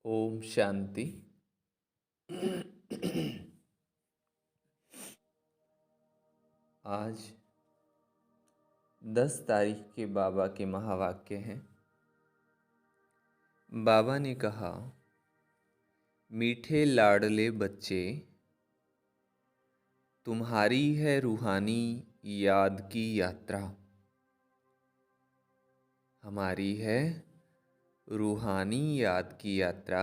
ओम शांति। आज 10 तारीख के बाबा के महावाक्य हैं। बाबा ने कहा, मीठे लाडले बच्चे, तुम्हारी है रूहानी याद की यात्रा। हमारी है रूहानी याद की यात्रा।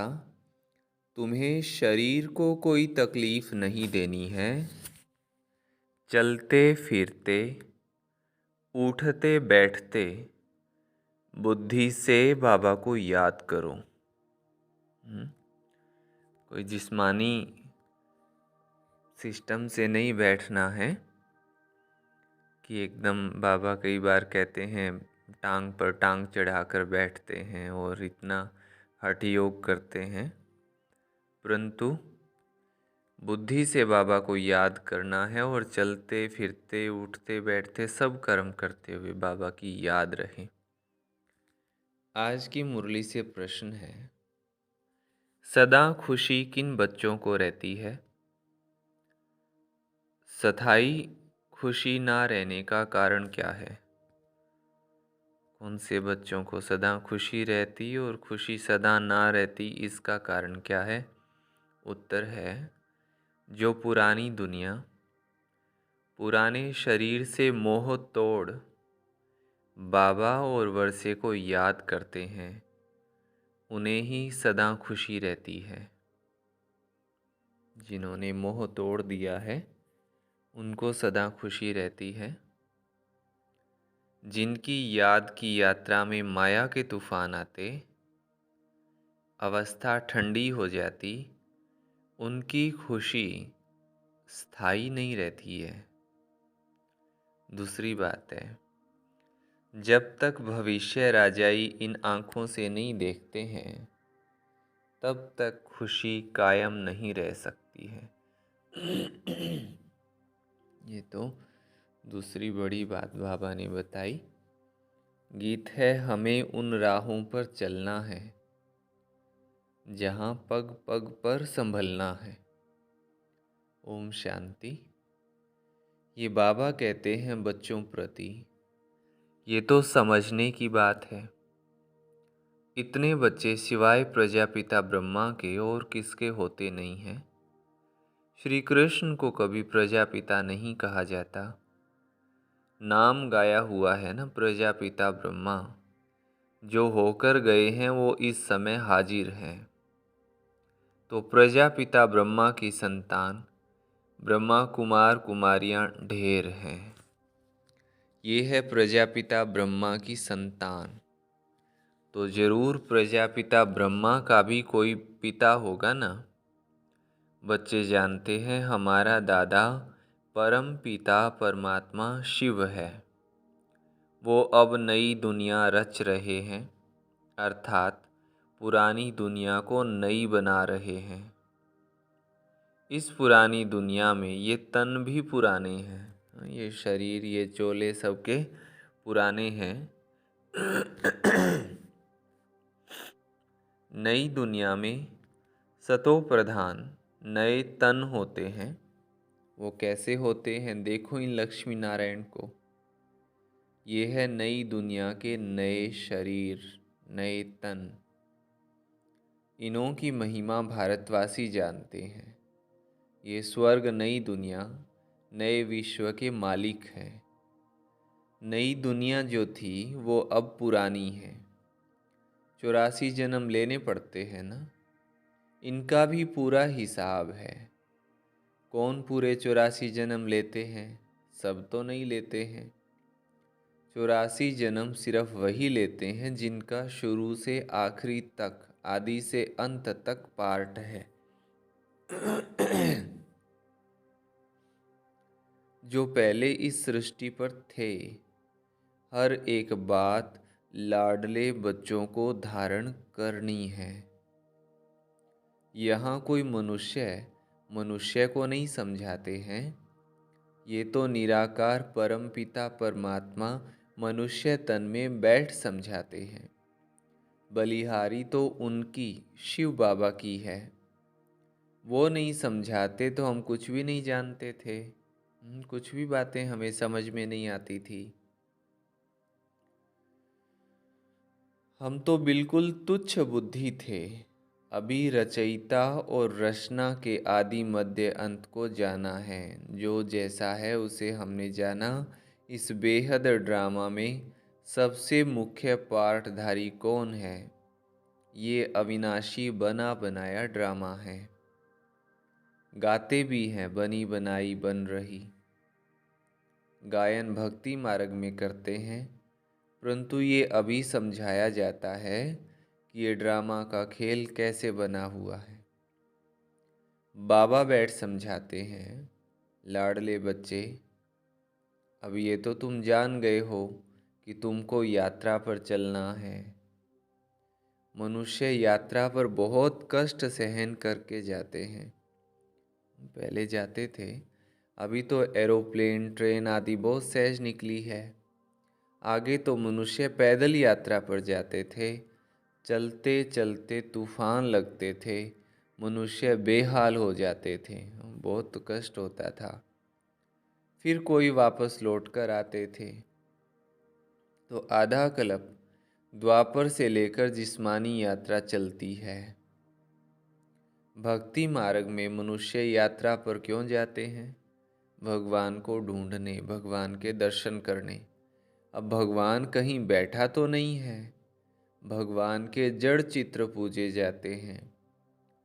तुम्हें शरीर को कोई तकलीफ नहीं देनी है। चलते फिरते, उठते बैठते बुद्धि से बाबा को याद करो। कोई जिस्मानी सिस्टम से नहीं बैठना है कि एकदम बाबा कई बार कहते हैं टांग पर टांग चढ़ाकर बैठते हैं और इतना हठ योग करते हैं, परंतु बुद्धि से बाबा को याद करना है और चलते फिरते उठते बैठते सब कर्म करते हुए बाबा की याद रहे। आज की मुरली से प्रश्न है, सदा खुशी किन बच्चों को रहती है? स्थायी खुशी ना रहने का कारण क्या है? कौन से बच्चों को सदा खुशी रहती और खुशी सदा ना रहती, इसका कारण क्या है? उत्तर है, जो पुरानी दुनिया, पुराने शरीर से मोह तोड़ बाबा और वर्षे को याद करते हैं, उन्हें ही सदा खुशी रहती है। जिन्होंने मोह तोड़ दिया है उनको सदा खुशी रहती है। जिनकी याद की यात्रा में माया के तूफान आते, अवस्था ठंडी हो जाती, उनकी खुशी स्थायी नहीं रहती है। दूसरी बात है, जब तक भविष्य राजाई इन आँखों से नहीं देखते हैं तब तक खुशी कायम नहीं रह सकती है। ये तो दूसरी बड़ी बात बाबा ने बताई। गीत है, हमें उन राहों पर चलना है जहाँ पग पग पर संभलना है। ओम शांति। ये बाबा कहते हैं बच्चों प्रति, ये तो समझने की बात है। इतने बच्चे सिवाय प्रजापिता ब्रह्मा के और किसके होते नहीं हैं। श्री कृष्ण को कभी प्रजापिता नहीं कहा जाता। नाम गाया हुआ है ना, प्रजापिता ब्रह्मा। जो होकर गए हैं वो इस समय हाजिर हैं। तो प्रजापिता ब्रह्मा की संतान ब्रह्मा कुमार कुमारियाँ ढेर हैं। ये है प्रजापिता ब्रह्मा की संतान। तो जरूर प्रजापिता ब्रह्मा का भी कोई पिता होगा ना। बच्चे जानते हैं हमारा दादा परम पिता परमात्मा शिव है। वो अब नई दुनिया रच रहे हैं, अर्थात पुरानी दुनिया को नई बना रहे हैं। इस पुरानी दुनिया में ये तन भी पुराने हैं, ये शरीर, ये चोले सबके पुराने हैं। नई दुनिया में सतो प्रधान नए तन होते हैं। वो कैसे होते हैं? देखो इन लक्ष्मी नारायण को। ये है नई दुनिया के नए शरीर, नए तन। इन्हों की महिमा भारतवासी जानते हैं। ये स्वर्ग नई दुनिया, नए विश्व के मालिक हैं। नई दुनिया जो थी वो अब पुरानी है। 84 जन्म लेने पड़ते हैं ना, इनका भी पूरा हिसाब है। कौन पूरे 84 जन्म लेते हैं? सब तो नहीं लेते हैं। 84 जन्म सिर्फ वही लेते हैं जिनका शुरू से आखिरी तक, आदि से अंत तक पार्ट है। जो पहले इस सृष्टि पर थे, हर एक बात लाडले बच्चों को धारण करनी है। यहाँ कोई मनुष्य को नहीं समझाते हैं। ये तो निराकार परमपिता परमात्मा मनुष्य तन में बैठ समझाते हैं। बलिहारी तो उनकी शिव बाबा की है। वो नहीं समझाते तो हम कुछ भी नहीं जानते थे। कुछ भी बातें हमें समझ में नहीं आती थी। हम तो बिल्कुल तुच्छ बुद्धि थे। अभी रचयिता और रचना के आदि मध्य अंत को जाना है। जो जैसा है उसे हमने जाना। इस बेहद ड्रामा में सबसे मुख्य पार्टधारी कौन है? ये अविनाशी बना बनाया ड्रामा है। गाते भी हैं बनी बनाई बन रही। गायन भक्ति मार्ग में करते हैं, परंतु ये अभी समझाया जाता है कि ये ड्रामा का खेल कैसे बना हुआ है। बाबा बैठ समझाते हैं, लाडले बच्चे, अब ये तो तुम जान गए हो कि तुमको यात्रा पर चलना है। मनुष्य यात्रा पर बहुत कष्ट सहन करके जाते हैं। पहले जाते थे, अभी तो एरोप्लेन ट्रेन आदि बहुत सहज निकली है। आगे तो मनुष्य पैदल यात्रा पर जाते थे। चलते चलते तूफान लगते थे, मनुष्य बेहाल हो जाते थे, बहुत कष्ट होता था। फिर कोई वापस लौट कर आते थे। तो आधा कल्प द्वापर से लेकर जिस्मानी यात्रा चलती है। भक्ति मार्ग में मनुष्य यात्रा पर क्यों जाते हैं? भगवान को ढूंढने, भगवान के दर्शन करने। अब भगवान कहीं बैठा तो नहीं है। भगवान के जड़ चित्र पूजे जाते हैं।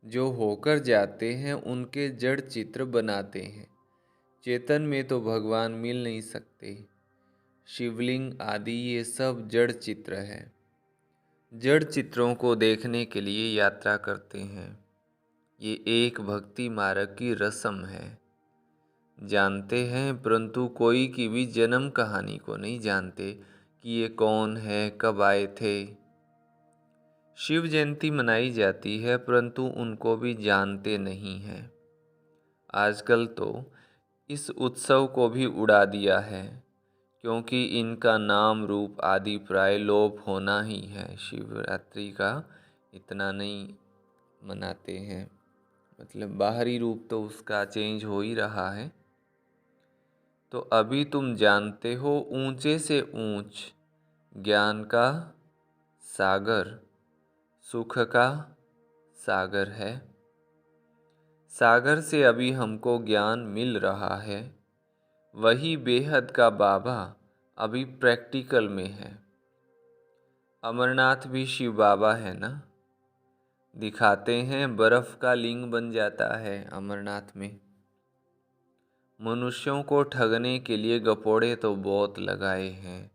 जो होकर जाते हैं उनके जड़ चित्र बनाते हैं। चेतन में तो भगवान मिल नहीं सकते। शिवलिंग आदि ये सब जड़ चित्र है। जड़ चित्रों को देखने के लिए यात्रा करते हैं। ये एक भक्ति मार्ग की रस्म है। जानते हैं, परंतु कोई की भी जन्म कहानी को नहीं जानते कि ये कौन है, कब आए थे। शिव जयंती मनाई जाती है, परंतु उनको भी जानते नहीं हैं। आजकल तो इस उत्सव को भी उड़ा दिया है, क्योंकि इनका नाम रूप आदि प्राय लोप होना ही है। शिवरात्रि का इतना नहीं मनाते हैं, मतलब बाहरी रूप तो उसका चेंज हो ही रहा है। तो अभी तुम जानते हो ऊंचे से ऊंच ज्ञान का सागर सुख का सागर है। सागर से अभी हमको ज्ञान मिल रहा है। वही बेहद का बाबा अभी प्रैक्टिकल में है। अमरनाथ भी शिव बाबा है ना। दिखाते हैं बर्फ का लिंग बन जाता है अमरनाथ में। मनुष्यों को ठगने के लिए गपोड़े तो बहुत लगाए हैं।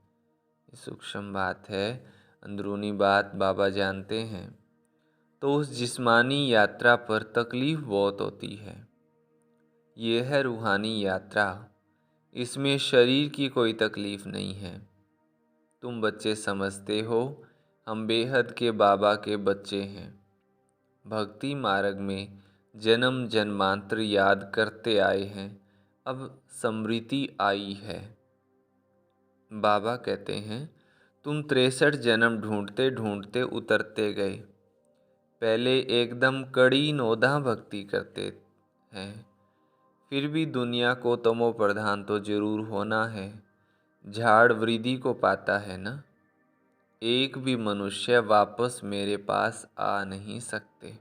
सूक्ष्म बात है, अंदरूनी बात बाबा जानते हैं। तो उस जिस्मानी यात्रा पर तकलीफ बहुत होती है। ये है रूहानी यात्रा। इसमें शरीर की कोई तकलीफ नहीं है। तुम बच्चे समझते हो, हम बेहद के बाबा के बच्चे हैं। भक्ति मार्ग में जन्म जन्मांतर याद करते आए हैं। अब स्मृति आई है। बाबा कहते हैं, तुम 63 जन्म ढूंढते ढूंढते उतरते गए। पहले एकदम कड़ी नौधा भक्ति करते हैं, फिर भी दुनिया को तमो प्रधान तो जरूर होना है। झाड़ वृद्धि को पाता है ना। एक भी मनुष्य वापस मेरे पास आ नहीं सकते।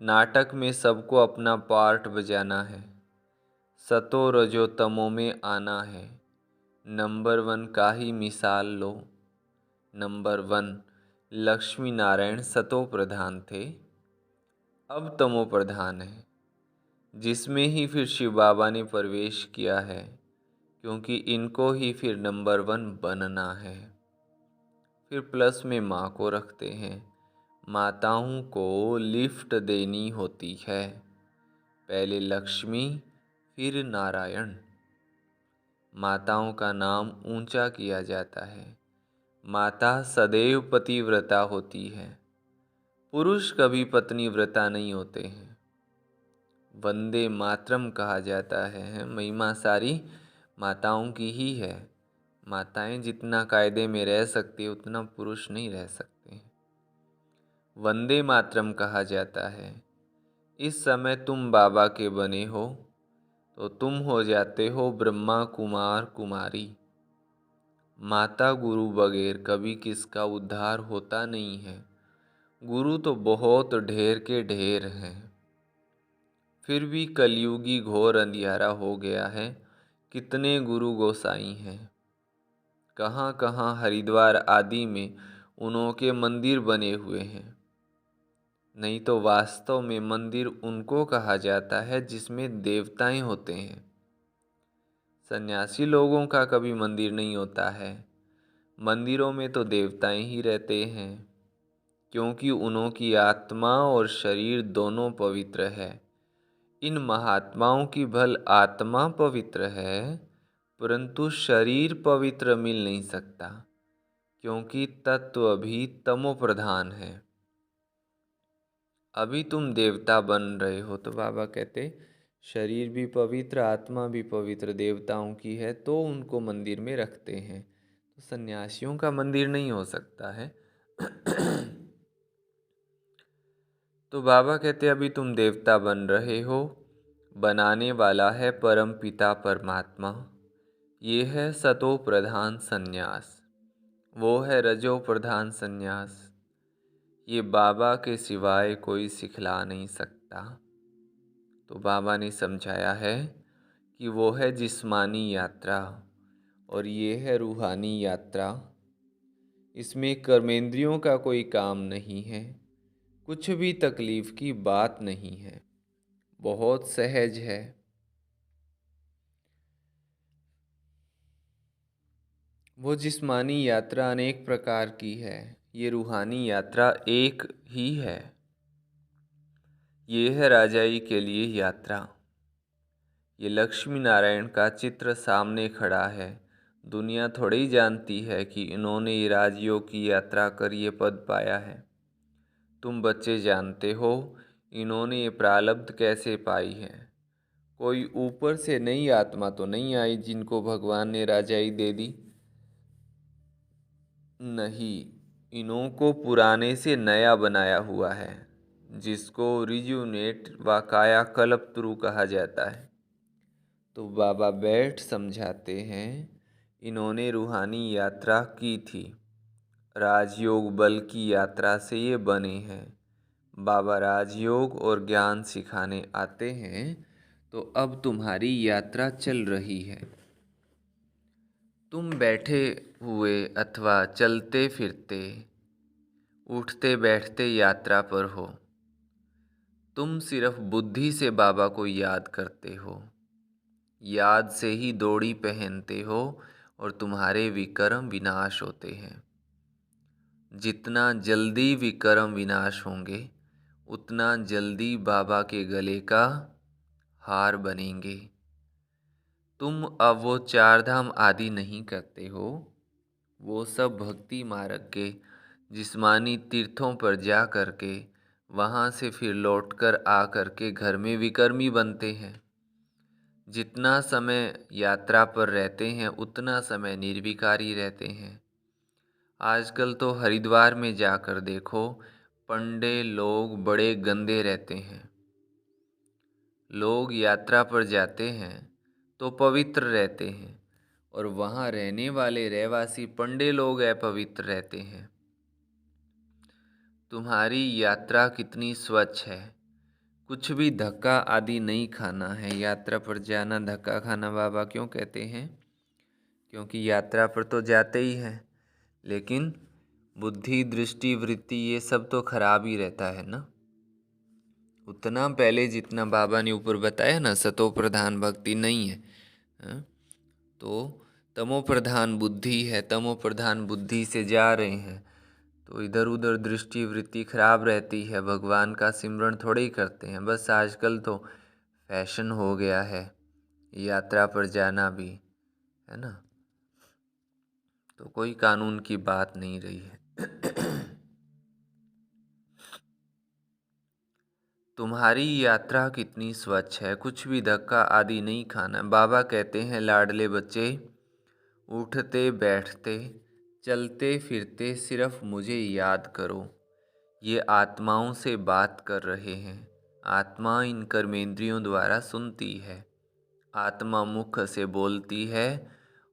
नाटक में सबको अपना पार्ट बजाना है। सतो रजो तमो में आना है। नंबर 1 का ही मिसाल लो। नंबर 1 लक्ष्मी नारायण सतो प्रधान थे, अब तमो प्रधान है, जिसमें ही फिर शिव बाबा ने प्रवेश किया है, क्योंकि इनको ही फिर नंबर 1 बनना है। फिर प्लस में माँ को रखते हैं। माताओं को लिफ्ट देनी होती है। पहले लक्ष्मी फिर नारायण। माताओं का नाम ऊंचा किया जाता है। माता सदैव पतिव्रता होती है। पुरुष कभी पत्नी व्रता नहीं होते हैं। वंदे मातरम कहा जाता है, महिमा सारी माताओं की ही है। माताएं जितना कायदे में रह सकती है उतना पुरुष नहीं रह सकते हैं। वंदे मातरम कहा जाता है। इस समय तुम बाबा के बने हो तो तुम हो जाते हो ब्रह्मा कुमार कुमारी। माता गुरु बगैर कभी किसका उद्धार होता नहीं है। गुरु तो बहुत ढेर के ढेर हैं। फिर भी कलयुगी घोर अंधियारा हो गया है। कितने गुरु गोसाई हैं। कहाँ कहाँ हरिद्वार आदि में उनके मंदिर बने हुए हैं। नहीं तो वास्तव में मंदिर उनको कहा जाता है जिसमें देवताएं होते हैं। सन्यासी लोगों का कभी मंदिर नहीं होता है। मंदिरों में तो देवताएं ही रहते हैं, क्योंकि उनकी आत्मा और शरीर दोनों पवित्र है। इन महात्माओं की भल आत्मा पवित्र है, परंतु शरीर पवित्र मिल नहीं सकता, क्योंकि तत्व भी तमो प्रधान है। अभी तुम देवता बन रहे हो तो बाबा कहते शरीर भी पवित्र, आत्मा भी पवित्र देवताओं की है तो उनको मंदिर में रखते हैं। तो सन्यासियों का मंदिर नहीं हो सकता है। तो बाबा कहते अभी तुम देवता बन रहे हो, बनाने वाला है परम पिता परमात्मा। ये है सतो प्रधान संन्यास, वो है रजो प्रधान संन्यास। ये बाबा के सिवाय कोई सिखला नहीं सकता। तो बाबा ने समझाया है कि वो है जिस्मानी यात्रा और ये है रूहानी यात्रा। इसमें कर्मेंद्रियों का कोई काम नहीं है, कुछ भी तकलीफ की बात नहीं है, बहुत सहज है। वो जिस्मानी यात्रा अनेक प्रकार की है, ये रूहानी यात्रा एक ही है। ये है राजाई के लिए यात्रा। ये लक्ष्मी नारायण का चित्र सामने खड़ा है। दुनिया थोड़ी जानती है कि इन्होंने ये राजयोग की यात्रा कर ये पद पाया है। तुम बच्चे जानते हो इन्होंने ये प्रारब्ध कैसे पाई है। कोई ऊपर से नई आत्मा तो नहीं आई जिनको भगवान ने राजाई दे दी। नहीं, इन्हों को पुराने से नया बनाया हुआ है, जिसको रिजुनेट व कायाकल्प कहा जाता है। तो बाबा बैठ समझाते हैं इन्होंने रूहानी यात्रा की थी, राजयोग बल की यात्रा से ये बने हैं। बाबा राजयोग और ज्ञान सिखाने आते हैं। तो अब तुम्हारी यात्रा चल रही है। तुम बैठे हुए अथवा चलते फिरते, उठते बैठते यात्रा पर हो। तुम सिर्फ बुद्धि से बाबा को याद करते हो, याद से ही दौड़ी पहनते हो और तुम्हारे विकर्म विनाश होते हैं। जितना जल्दी विकर्म विनाश होंगे उतना जल्दी बाबा के गले का हार बनेंगे। तुम अब वो चार धाम आदि नहीं करते हो, वो सब भक्ति मार्ग के जिस्मानी तीर्थों पर जा कर के वहाँ से फिर लौटकर आ कर के घर में विकर्मी बनते हैं। जितना समय यात्रा पर रहते हैं उतना समय निर्विकारी रहते हैं। आजकल तो हरिद्वार में जाकर देखो, पंडे लोग बड़े गंदे रहते हैं। लोग यात्रा पर जाते हैं तो पवित्र रहते हैं और वहाँ रहने वाले रहवासी पंडे लोग अपवित्र रहते हैं। तुम्हारी यात्रा कितनी स्वच्छ है, कुछ भी धक्का आदि नहीं खाना है। यात्रा पर जाना धक्का खाना बाबा क्यों कहते हैं? क्योंकि यात्रा पर तो जाते ही हैं, लेकिन बुद्धि दृष्टि वृत्ति ये सब तो खराब ही रहता है ना। उतना पहले जितना बाबा ने ऊपर बताया ना, सतो प्रधान भक्ति नहीं है, हाँ? तो तमो प्रधान बुद्धि है। तमो प्रधान बुद्धि से जा रहे हैं तो इधर उधर दृष्टि वृत्ति खराब रहती है। भगवान का सिमरन थोड़े ही करते हैं। बस आजकल तो फैशन हो गया है यात्रा पर जाना भी, है ना। तो कोई कानून की बात नहीं रही है। तुम्हारी यात्रा कितनी स्वच्छ है, कुछ भी धक्का आदि नहीं खाना। बाबा कहते हैं लाडले बच्चे, उठते बैठते चलते फिरते सिर्फ मुझे याद करो। ये आत्माओं से बात कर रहे हैं। आत्मा इन कर्मेंद्रियों द्वारा सुनती है। आत्मा मुख से बोलती है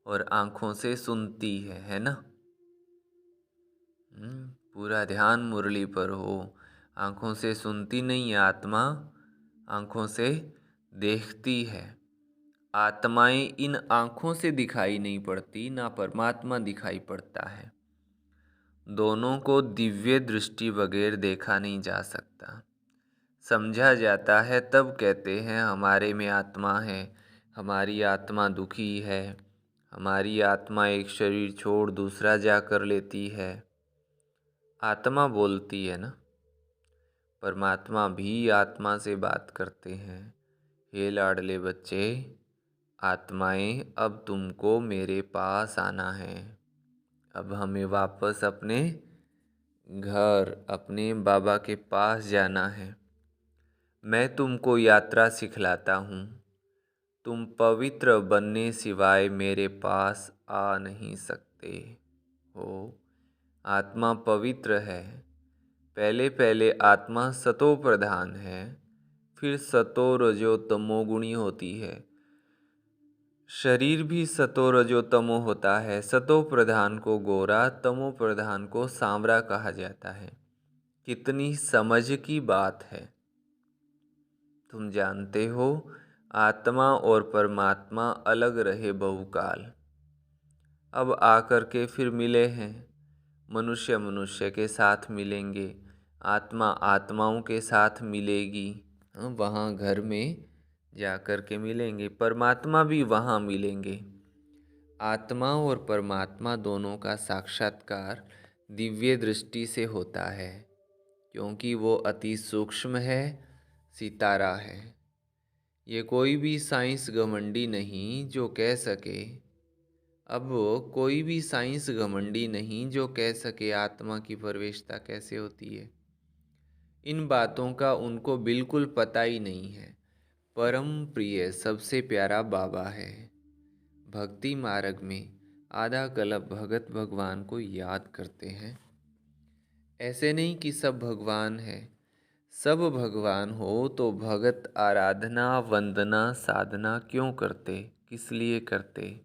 और आँखों से सुनती है ना। पूरा ध्यान मुरली पर हो। आँखों से सुनती नहीं है आत्मा, आँखों से देखती है। आत्माएं इन आँखों से दिखाई नहीं पड़ती, ना परमात्मा दिखाई पड़ता है। दोनों को दिव्य दृष्टि बगैर देखा नहीं जा सकता। समझा जाता है तब कहते हैं हमारे में आत्मा है, हमारी आत्मा दुखी है, हमारी आत्मा एक शरीर छोड़ दूसरा जा कर लेती है। आत्मा बोलती है ना। परमात्मा भी आत्मा से बात करते हैं। हे लाडले बच्चे, आत्माएं अब तुमको मेरे पास आना है। अब हमें वापस अपने घर, अपने बाबा के पास जाना है। मैं तुमको यात्रा सिखलाता हूँ। तुम पवित्र बनने सिवाय मेरे पास आ नहीं सकते हो। आत्मा पवित्र है। पहले पहले आत्मा सतो प्रधान है, फिर सतो रजो तमो गुणी होती है। शरीर भी सतो रजो तमो होता है। सतो प्रधान को गोरा, तमो प्रधान को सांवरा कहा जाता है। कितनी समझ की बात है। तुम जानते हो आत्मा और परमात्मा अलग रहे बहुकाल, अब आकर के फिर मिले हैं। मनुष्य मनुष्य के साथ मिलेंगे, आत्मा आत्माओं के साथ मिलेगी। वहाँ घर में जा कर के मिलेंगे। परमात्मा भी वहाँ मिलेंगे। आत्मा और परमात्मा दोनों का साक्षात्कार दिव्य दृष्टि से होता है, क्योंकि वो अति सूक्ष्म है, सितारा है। ये कोई भी साइंस घमंडी नहीं जो कह सके, अब कोई भी साइंस घमंडी नहीं जो कह सके आत्मा की प्रवेशता कैसे होती है। इन बातों का उनको बिल्कुल पता ही नहीं है। परम प्रिय सबसे प्यारा बाबा है। भक्ति मार्ग में आधा कल्प भगत भगवान को याद करते हैं। ऐसे नहीं कि सब भगवान है। सब भगवान हो तो भगत आराधना वंदना साधना क्यों करते, किस लिए करते।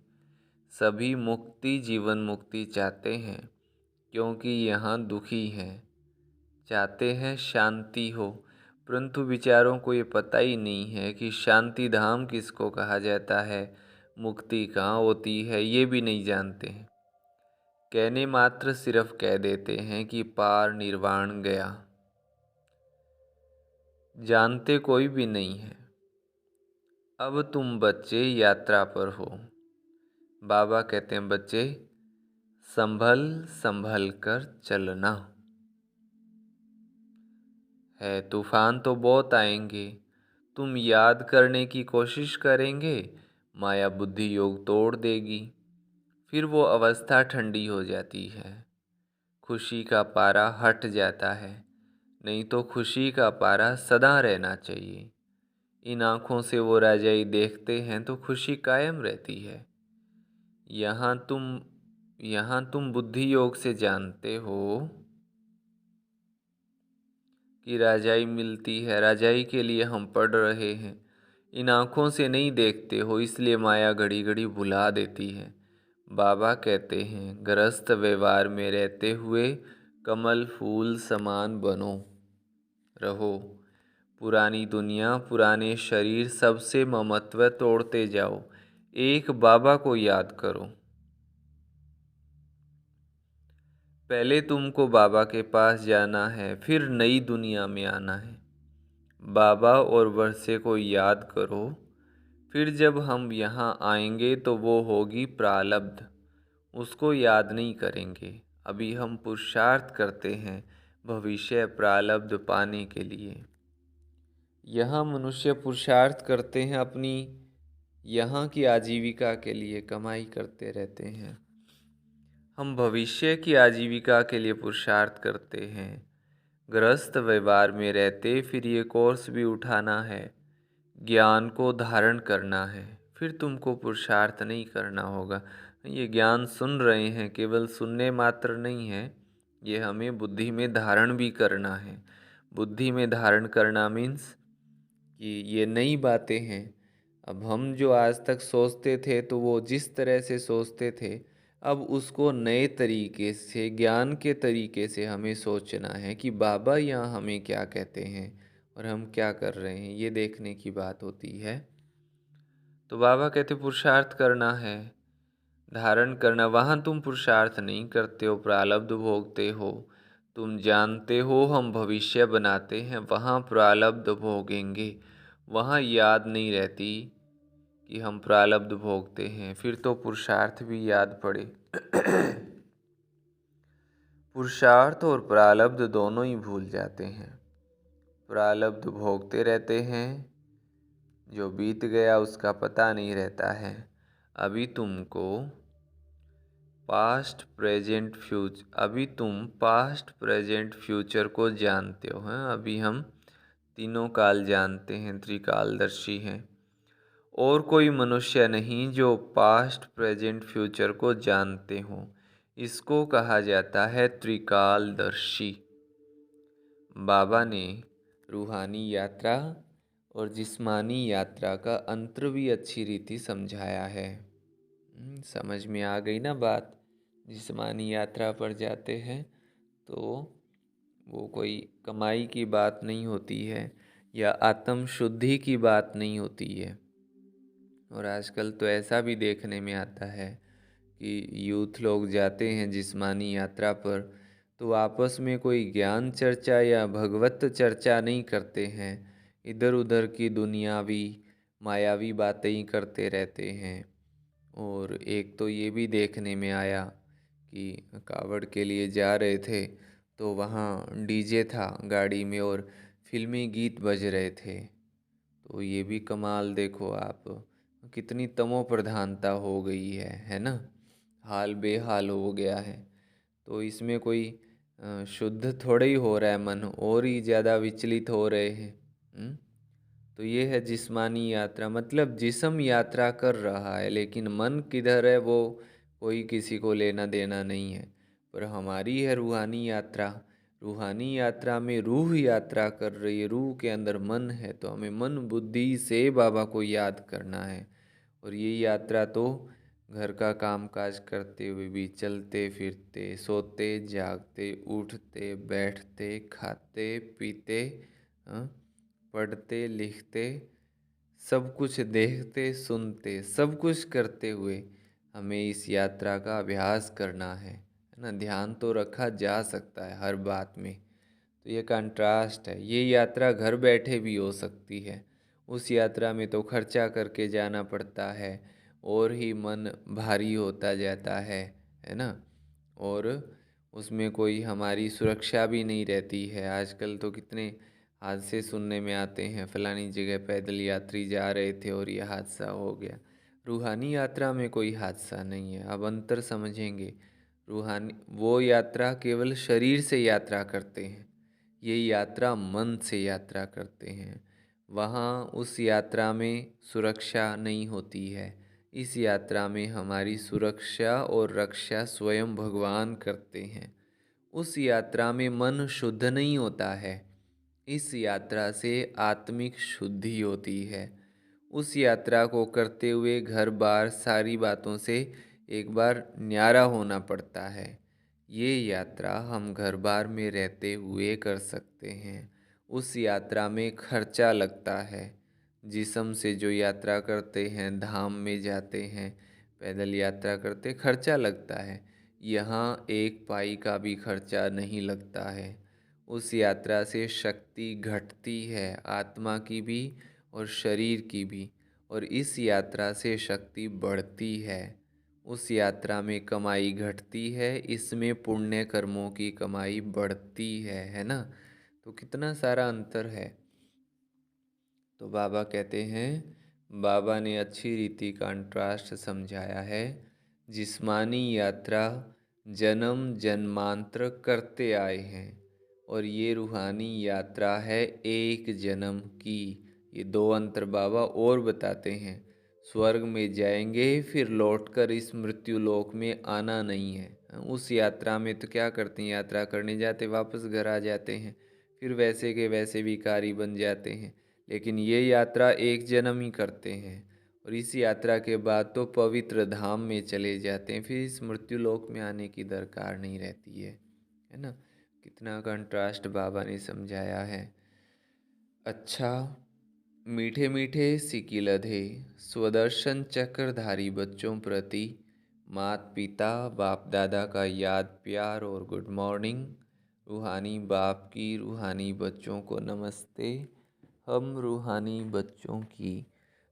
सभी मुक्ति जीवन मुक्ति चाहते हैं, क्योंकि यहाँ दुखी हैं। चाहते हैं शांति हो, परंतु विचारों को ये पता ही नहीं है कि शांति धाम किसको कहा जाता है, मुक्ति कहाँ होती है, ये भी नहीं जानते हैं। कहने मात्र सिर्फ कह देते हैं कि पार निर्वाण गया, जानते कोई भी नहीं है। अब तुम बच्चे यात्रा पर हो। बाबा कहते हैं बच्चे संभल संभल कर चलना है। तूफान तो बहुत आएंगे, तुम याद करने की कोशिश करेंगे, माया बुद्धि योग तोड़ देगी। फिर वो अवस्था ठंडी हो जाती है, खुशी का पारा हट जाता है। नहीं तो खुशी का पारा सदा रहना चाहिए। इन आँखों से वो राजाई देखते हैं तो खुशी कायम रहती है। यहाँ तुम बुद्धि योग से जानते हो कि राजाई मिलती है, राजाई के लिए हम पढ़ रहे हैं। इन आँखों से नहीं देखते हो, इसलिए माया घड़ी घड़ी भुला देती है। बाबा कहते हैं गृहस्थ व्यवहार में रहते हुए कमल फूल समान बनो रहो। पुरानी दुनिया पुराने शरीर सबसे ममत्व तोड़ते जाओ। एक बाबा को याद करो। पहले तुमको बाबा के पास जाना है, फिर नई दुनिया में आना है। बाबा और वर्षे को याद करो। फिर जब हम यहाँ आएंगे तो वो होगी प्रारब्ध, उसको याद नहीं करेंगे। अभी हम पुरुषार्थ करते हैं भविष्य प्रारब्ध पाने के लिए। यहाँ मनुष्य पुरुषार्थ करते हैं अपनी यहाँ की आजीविका के लिए, कमाई करते रहते हैं। हम भविष्य की आजीविका के लिए पुरुषार्थ करते हैं। गृहस्थ व्यवहार में रहते फिर ये कोर्स भी उठाना है, ज्ञान को धारण करना है। फिर तुमको पुरुषार्थ नहीं करना होगा। ये ज्ञान सुन रहे हैं, केवल सुनने मात्र नहीं है, ये हमें बुद्धि में धारण भी करना है। बुद्धि में धारण करना मीन्स कि ये नई बातें हैं। अब हम जो आज तक सोचते थे तो वो जिस तरह से सोचते थे, अब उसको नए तरीके से, ज्ञान के तरीके से हमें सोचना है कि बाबा यहाँ हमें क्या कहते हैं और हम क्या कर रहे हैं, ये देखने की बात होती है। तो बाबा कहते पुरुषार्थ करना है, धारण करना। वहाँ तुम पुरुषार्थ नहीं करते हो, प्रारब्ध भोगते हो। तुम जानते हो हम भविष्य बनाते हैं, वहाँ प्रारब्ध भोगेंगे। वहाँ याद नहीं रहती कि हम प्रारब्ध भोगते हैं, फिर तो पुरुषार्थ भी याद पड़े। पुरुषार्थ और प्रारब्ध दोनों ही भूल जाते हैं। प्रारब्ध भोगते रहते हैं, जो बीत गया उसका पता नहीं रहता है। अभी तुमको पास्ट प्रेजेंट फ्यूचर, अभी तुम पास्ट प्रेजेंट फ्यूचर को जानते हो। हैं अभी हम तीनों काल जानते हैं, त्रिकालदर्शी हैं। और कोई मनुष्य नहीं जो पास्ट प्रेजेंट फ्यूचर को जानते हो। इसको कहा जाता है त्रिकालदर्शी। बाबा ने रूहानी यात्रा और जिस्मानी यात्रा का अंतर भी अच्छी रीति समझाया है। समझ में आ गई ना बात। जिस्मानी यात्रा पर जाते हैं तो वो कोई कमाई की बात नहीं होती है या आत्म शुद्धि की बात नहीं होती है। और आजकल तो ऐसा भी देखने में आता है कि यूथ लोग जाते हैं जिस्मानी यात्रा पर तो आपस में कोई ज्ञान चर्चा या भगवत चर्चा नहीं करते हैं। इधर उधर की दुनियावी मायावी बातें ही करते रहते हैं। और एक तो ये भी देखने में आया कि कावड़ के लिए जा रहे थे तो वहाँ डीजे था गाड़ी में और फिल्मी गीत बज रहे थे। तो ये भी कमाल देखो आप, कितनी तमो प्रधानता हो गई है ना। हाल बेहाल हो गया है। तो इसमें कोई शुद्ध थोड़ा ही हो रहा है, मन और ही ज़्यादा विचलित हो रहे हैं। तो ये है जिस्मानी यात्रा, मतलब जिस्म यात्रा कर रहा है लेकिन मन किधर है वो कोई किसी को लेना देना नहीं है। पर हमारी है रूहानी यात्रा। रूहानी यात्रा में रूह यात्रा कर रही है, रूह के अंदर मन है, तो हमें मन बुद्धि से बाबा को याद करना है। और ये यात्रा तो घर का काम काज करते हुए भी, चलते फिरते, सोते जागते, उठते बैठते, खाते पीते, हाँ, पढ़ते लिखते, सब कुछ देखते सुनते, सब कुछ करते हुए हमें इस यात्रा का अभ्यास करना है ना। ध्यान तो रखा जा सकता है हर बात में, तो ये कंट्रास्ट है। ये यात्रा घर बैठे भी हो सकती है। उस यात्रा में तो खर्चा करके जाना पड़ता है और ही मन भारी होता जाता है ना। और उसमें कोई हमारी सुरक्षा भी नहीं रहती है। आजकल तो कितने हादसे सुनने में आते हैं, फलानी जगह पैदल यात्री जा रहे थे और ये हादसा हो गया। रूहानी यात्रा में कोई हादसा नहीं है। अब अंतर समझेंगे। रूहानी वो यात्रा केवल शरीर से यात्रा करते हैं, ये यात्रा मन से यात्रा करते हैं। वहाँ उस यात्रा में सुरक्षा नहीं होती है। इस यात्रा में हमारी सुरक्षा और रक्षा स्वयं भगवान करते हैं। उस यात्रा में मन शुद्ध नहीं होता है, इस यात्रा से आत्मिक शुद्धि होती है। उस यात्रा को करते हुए घर बार सारी बातों से एक बार न्यारा होना पड़ता है। ये यात्रा हम घर बार में रहते हुए कर सकते हैं। उस यात्रा में खर्चा लगता है। जिस्म से जो यात्रा करते हैं, धाम में जाते हैं, पैदल यात्रा करते, खर्चा लगता है। यहाँ एक पाई का भी खर्चा नहीं लगता है। उस यात्रा से शक्ति घटती है, आत्मा की भी और शरीर की भी, और इस यात्रा से शक्ति बढ़ती है। उस यात्रा में कमाई घटती है, इसमें पुण्य कर्मों की कमाई बढ़ती है ना। तो कितना सारा अंतर है। तो बाबा कहते हैं, बाबा ने अच्छी रीति कंट्रास्ट समझाया है। जिस्मानी यात्रा जन्म जन्मांतर करते आए हैं और ये रूहानी यात्रा है एक जन्म की। ये दो अंतर बाबा और बताते हैं। स्वर्ग में जाएंगे फिर लौटकर इस मृत्यु लोक में आना नहीं है। उस यात्रा में तो क्या करते हैं, यात्रा करने जाते वापस घर आ जाते हैं, फिर वैसे के वैसे भिखारी बन जाते हैं। लेकिन ये यात्रा एक जन्म ही करते हैं और इस यात्रा के बाद तो पवित्र धाम में चले जाते हैं, फिर इस मृत्यु लोक में आने की दरकार नहीं रहती है ना। कितना कंट्रास्ट बाबा ने समझाया है। अच्छा, मीठे मीठे सिकिलधे स्वदर्शन चक्रधारी बच्चों प्रति मात पिता बाप दादा का याद प्यार और गुड मॉर्निंग। रूहानी बाप की रूहानी बच्चों को नमस्ते। हम रूहानी बच्चों की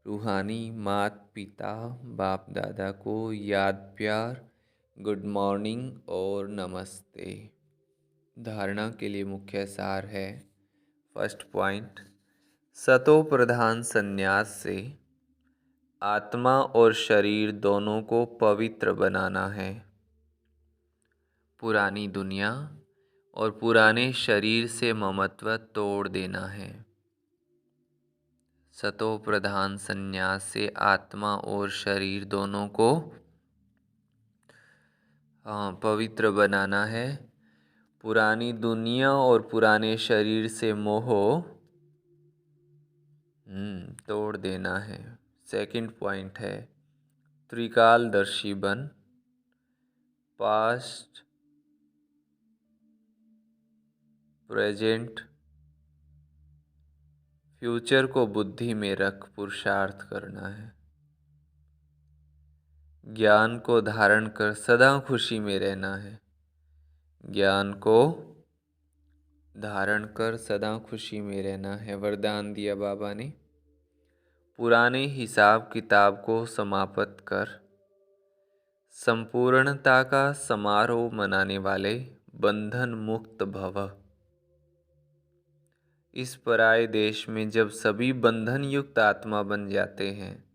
रूहानी मात पिता बाप दादा को याद प्यार गुड मॉर्निंग और नमस्ते। धारणा के लिए मुख्य सार है। फर्स्ट पॉइंट, सतो प्रधान संन्यास से आत्मा और शरीर दोनों को पवित्र बनाना है। पुरानी दुनिया और पुराने शरीर से ममत्व तोड़ देना है। सतो प्रधान संन्यास से आत्मा और शरीर दोनों को पवित्र बनाना है। पुरानी दुनिया और पुराने शरीर से मोह तोड़ देना है। सेकंड पॉइंट है, त्रिकालदर्शी बन पास्ट प्रेजेंट फ्यूचर को बुद्धि में रख पुरुषार्थ करना है। ज्ञान को धारण कर सदा खुशी में रहना है। ज्ञान को धारण कर सदा खुशी में रहना है। वरदान दिया बाबा ने, पुराने हिसाब किताब को समाप्त कर संपूर्णता का समारोह मनाने वाले बंधन मुक्त भव। इस पराये देश में जब सभी बंधन युक्त आत्मा बन जाते हैं,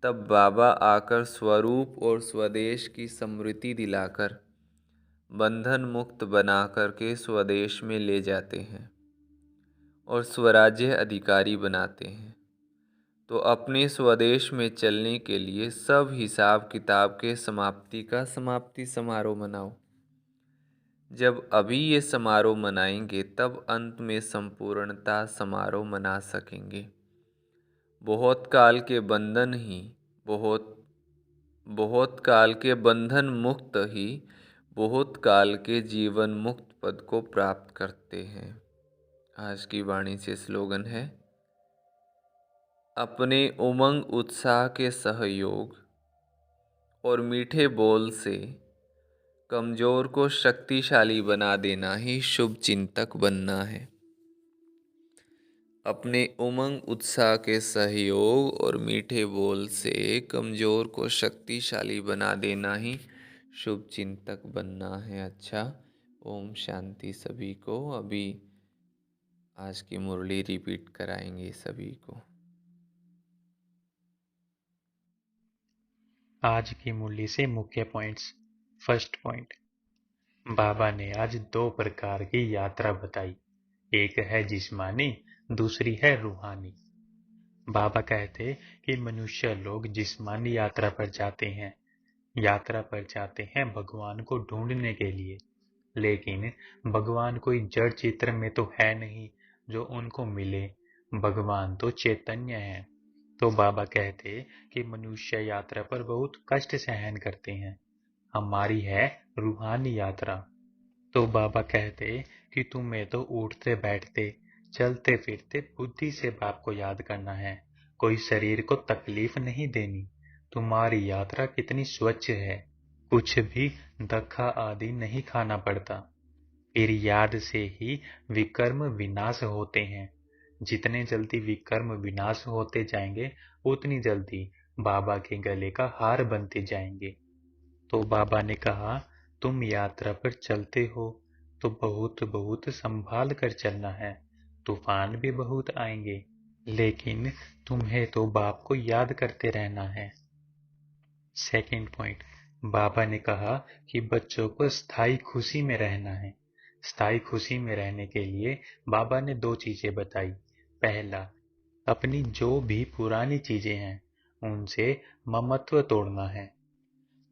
तब बाबा आकर स्वरूप और स्वदेश की स्मृति दिलाकर बंधन मुक्त बना करके स्वदेश में ले जाते हैं और स्वराज्य अधिकारी बनाते हैं। तो अपने स्वदेश में चलने के लिए सब हिसाब किताब के समाप्ति का समाप्ति समारोह मनाओ। जब अभी ये समारोह मनाएंगे तब अंत में संपूर्णता समारोह मना सकेंगे। बहुत काल के बंधन ही बहुत काल के बंधन मुक्त ही बहुत काल के जीवन मुक्त पद को प्राप्त करते हैं। आज की वाणी से स्लोगन है, अपने उमंग उत्साह के सहयोग और मीठे बोल से कमजोर को शक्तिशाली बना देना ही शुभ चिंतक बनना है। अपने उमंग उत्साह के सहयोग और मीठे बोल से कमजोर को शक्तिशाली बना देना ही शुभ चिंतक बनना है। अच्छा, ओम शांति सभी को। अभी आज की मुरली रिपीट कराएंगे सभी को। आज की मुरली से मुख्य पॉइंट्स। फर्स्ट पॉइंट, बाबा ने आज दो प्रकार की यात्रा बताई, एक है जिस्मानी, दूसरी है रूहानी। बाबा कहते कि मनुष्य लोग जिस्मानी यात्रा पर जाते हैं भगवान को ढूंढने के लिए, लेकिन भगवान कोई जड़ चित्र में तो है नहीं जो उनको मिले। भगवान तो चैतन्य है। तो बाबा कहते कि मनुष्य यात्रा पर बहुत कष्ट सहन करते हैं, हमारी है रूहानी यात्रा। तो बाबा कहते कि तुम्हें तो उठते बैठते चलते फिरते बुद्धि से बाप को याद करना है, कोई शरीर को तकलीफ नहीं देनी। तुम्हारी यात्रा कितनी स्वच्छ है, कुछ भी धक्का आदि नहीं खाना पड़ता। फिर याद से ही विकर्म विनाश होते हैं। जितने जल्दी विकर्म विनाश होते जाएंगे, उतनी जल्दी बाबा के गले का हार बनते जाएंगे। तो बाबा ने कहा, तुम यात्रा पर चलते हो तो बहुत बहुत संभाल कर चलना है। तूफान भी बहुत आएंगे, लेकिन तुम्हें तो बाप को याद करते रहना है। सेकंड पॉइंट, बाबा ने कहा कि बच्चों को स्थायी खुशी में रहना है। स्थायी खुशी में रहने के लिए बाबा ने दो चीजें बताई। पहला, अपनी जो भी पुरानी चीजें हैं उनसे ममत्व तोड़ना है।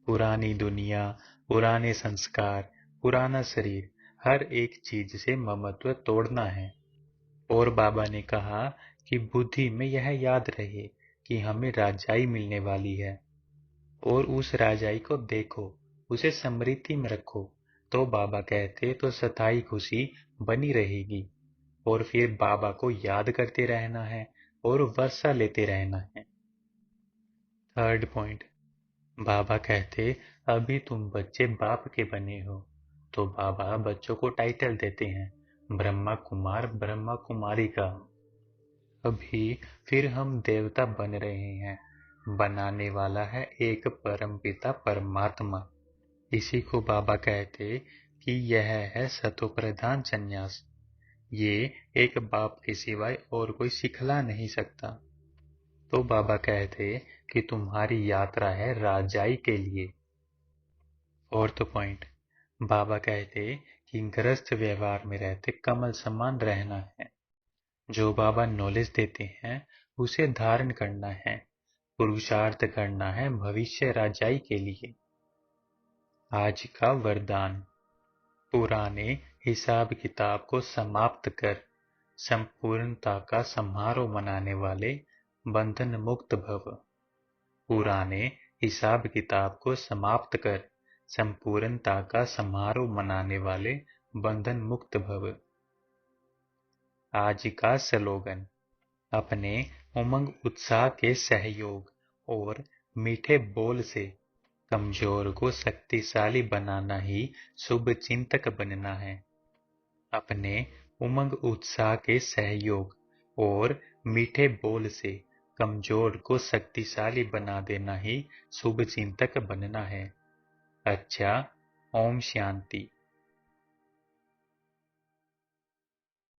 पुरानी दुनिया, पुराने संस्कार, पुराना शरीर, हर एक चीज से ममत्व तोड़ना है। और बाबा ने कहा कि बुद्धि में यह याद रहे कि हमें राजाई मिलने वाली है, और उस राजाई को देखो, उसे स्मृति में रखो। तो बाबा कहते तो सताई खुशी बनी रहेगी। और फिर बाबा को याद करते रहना है और वर्षा लेते रहना है। थर्ड पॉइंट, बाबा कहते अभी तुम बच्चे बाप के बने हो। तो बाबा बच्चों को टाइटल देते हैं, ब्रह्मा कुमार, ब्रह्मा कुमारी का। अभी फिर हम देवता बन रहे हैं। बनाने वाला है एक परम पिता परमात्मा। इसी को बाबा कहते कि यह है सतोप्रधान संन्यास। ये एक बाप के सिवाय और कोई सिखला नहीं सकता। तो बाबा कहते कि तुम्हारी यात्रा है राजाई के लिए। फोर्थ पॉइंट, बाबा कहते कि गृहस्थ व्यवहार में रहते कमल समान रहना है। जो बाबा नॉलेज देते हैं उसे धारण करना है, पुरुषार्थ करना है भविष्य राजाई के लिए। आज का वरदान, पुराने हिसाब किताब को समाप्त कर संपूर्णता का समारोह मनाने वाले बंधन मुक्त भव। पुराने हिसाब किताब को समाप्त कर संपूर्णता का समारोह मनाने वाले बंधन मुक्त भव। आज का स्लोगन, अपने उमंग उत्साह के सहयोग और मीठे बोल से कमजोर को शक्तिशाली बनाना ही शुभ चिंतक बनना है। अपने उमंग उत्साह के सहयोग और मीठे बोल से कमजोर को शक्तिशाली बना देना ही शुभ चिंतक बनना है। अच्छा, ओम शांति।